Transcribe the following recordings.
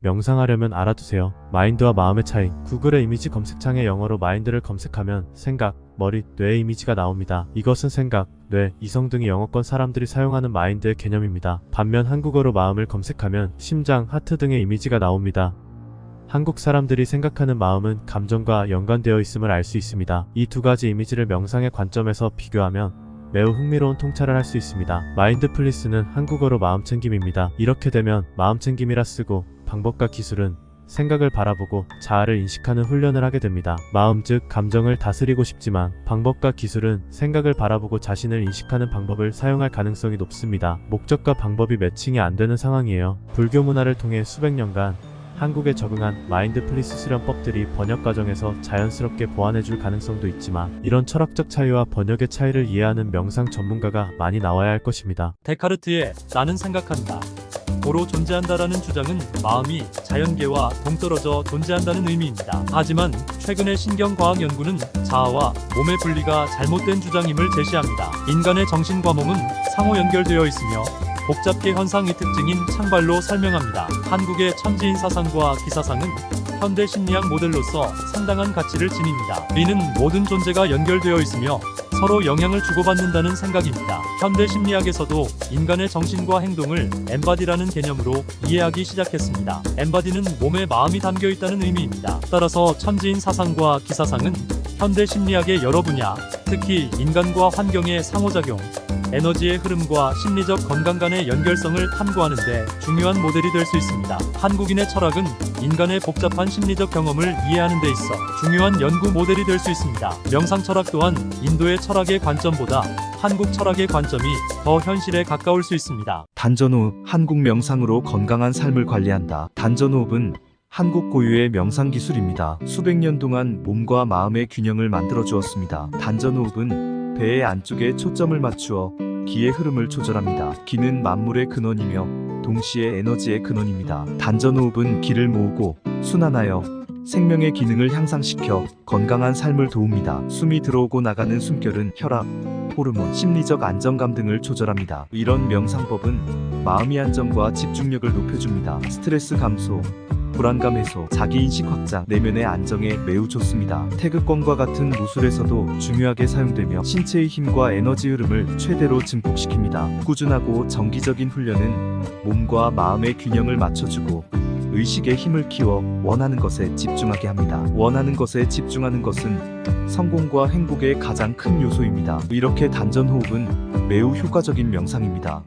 명상하려면 알아두세요. 마인드와 마음의 차이. 구글의 이미지 검색창에 영어로 마인드를 검색하면 생각, 머리, 뇌의 이미지가 나옵니다. 이것은 생각, 뇌, 이성 등의 영어권 사람들이 사용하는 마인드의 개념입니다. 반면 한국어로 마음을 검색하면 심장, 하트 등의 이미지가 나옵니다. 한국 사람들이 생각하는 마음은 감정과 연관되어 있음을 알 수 있습니다. 이 두 가지 이미지를 명상의 관점에서 비교하면 매우 흥미로운 통찰을 할 수 있습니다. 마인드풀리스는 한국어로 마음챙김입니다. 이렇게 되면 마음챙김이라 쓰고 방법과 기술은 생각을 바라보고 자아를 인식하는 훈련을 하게 됩니다. 마음 즉 감정을 다스리고 싶지만 방법과 기술은 생각을 바라보고 자신을 인식하는 방법을 사용할 가능성이 높습니다. 목적과 방법이 매칭이 안 되는 상황이에요. 불교 문화를 통해 수백 년간 한국에 적응한 마인드풀리스 수련법들이 번역 과정에서 자연스럽게 보완해줄 가능성도 있지만 이런 철학적 차이와 번역의 차이를 이해하는 명상 전문가가 많이 나와야 할 것입니다. 데카르트의 나는 생각한다 고로 존재한다라는 주장은 마음이 자연계와 동떨어져 존재한다는 의미입니다. 하지만 최근의 신경과학 연구는 자아와 몸의 분리가 잘못된 주장임을 제시합니다. 인간의 정신과 몸은 상호 연결되어 있으며 복잡계 현상의 특징인 창발로 설명합니다. 한국의 천지인 사상과 기사상은 현대 심리학 모델로서 상당한 가치를 지닙니다. 리는 모든 존재가 연결되어 있으며 서로 영향을 주고받는다는 생각입니다. 현대 심리학에서도 인간의 정신과 행동을 엠바디라는 개념으로 이해하기 시작했습니다. 엠바디는 몸에 마음이 담겨 있다는 의미입니다. 따라서 천지인 사상과 기사상은 현대 심리학의 여러 분야, 특히 인간과 환경의 상호작용, 에너지의 흐름과 심리적 건강 간의 연결성을 탐구하는 데 중요한 모델이 될 수 있습니다. 한국인의 철학은 인간의 복잡한 심리적 경험을 이해하는 데 있어 중요한 연구 모델이 될 수 있습니다. 명상 철학 또한 인도의 철학의 관점보다 한국 철학의 관점이 더 현실에 가까울 수 있습니다. 단전호흡, 한국 명상으로 건강한 삶을 관리한다. 단전호흡은 한국 고유의 명상 기술입니다. 수백 년 동안 몸과 마음의 균형을 만들어 주었습니다. 단전호흡은 배의 안쪽에 초점을 맞추어 기의 흐름을 조절합니다. 기는 만물의 근원이며 동시에 에너지의 근원입니다. 단전호흡은 기를 모으고 순환하여 생명의 기능을 향상시켜 건강한 삶을 도웁니다. 숨이 들어오고 나가는 숨결은 혈압, 호르몬, 심리적 안정감 등을 조절합니다. 이런 명상법은 마음의 안정과 집중력을 높여줍니다. 스트레스 감소, 불안감 해소, 자기인식 확장, 내면의 안정에 매우 좋습니다. 태극권과 같은 무술에서도 중요하게 사용되며 신체의 힘과 에너지 흐름을 최대로 증폭시킵니다. 꾸준하고 정기적인 훈련은 몸과 마음의 균형을 맞춰주고 의식의 힘을 키워 원하는 것에 집중하게 합니다. 원하는 것에 집중하는 것은 성공과 행복의 가장 큰 요소입니다. 이렇게 단전호흡은 매우 효과적인 명상입니다.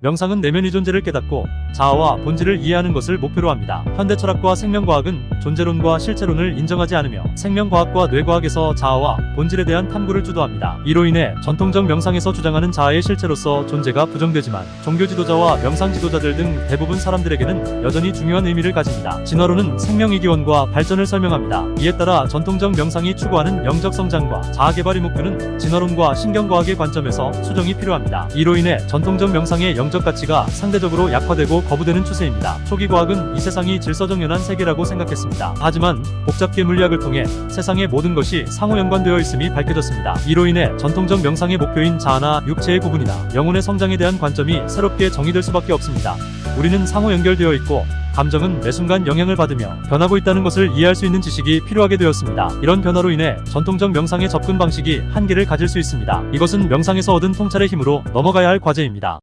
명상은 내면의 존재를 깨닫고 자아와 본질을 이해하는 것을 목표로 합니다. 현대 철학과 생명과학은 존재론과 실체론을 인정하지 않으며 생명과학과 뇌과학에서 자아와 본질에 대한 탐구를 주도합니다. 이로 인해 전통적 명상에서 주장하는 자아의 실체로서 존재가 부정되지만 종교 지도자와 명상 지도자들 등 대부분 사람들에게는 여전히 중요한 의미를 가집니다. 진화론은 생명의 기원과 발전을 설명합니다. 이에 따라 전통적 명상이 추구하는 영적 성장과 자아 개발의 목표는 진화론과 신경과학의 관점에서 수정이 필요합니다. 이로 인해 전통적 명상의 영적 가치가 상대적으로 약화되고 거부되는 추세입니다. 초기 과학은 이 세상이 질서정연한 세계라고 생각했습니다. 하지만 복잡계 물리학을 통해 세상의 모든 것이 상호 연관되어 있음이 밝혀졌습니다. 이로 인해 전통적 명상의 목표인 자아나 육체의 구분이나 영혼의 성장에 대한 관점이 새롭게 정의될 수밖에 없습니다. 우리는 상호 연결되어 있고 감정은 매 순간 영향을 받으며 변하고 있다는 것을 이해할 수 있는 지식이 필요하게 되었습니다. 이런 변화로 인해 전통적 명상의 접근 방식이 한계를 가질 수 있습니다. 이것은 명상에서 얻은 통찰의 힘으로 넘어가야 할 과제입니다.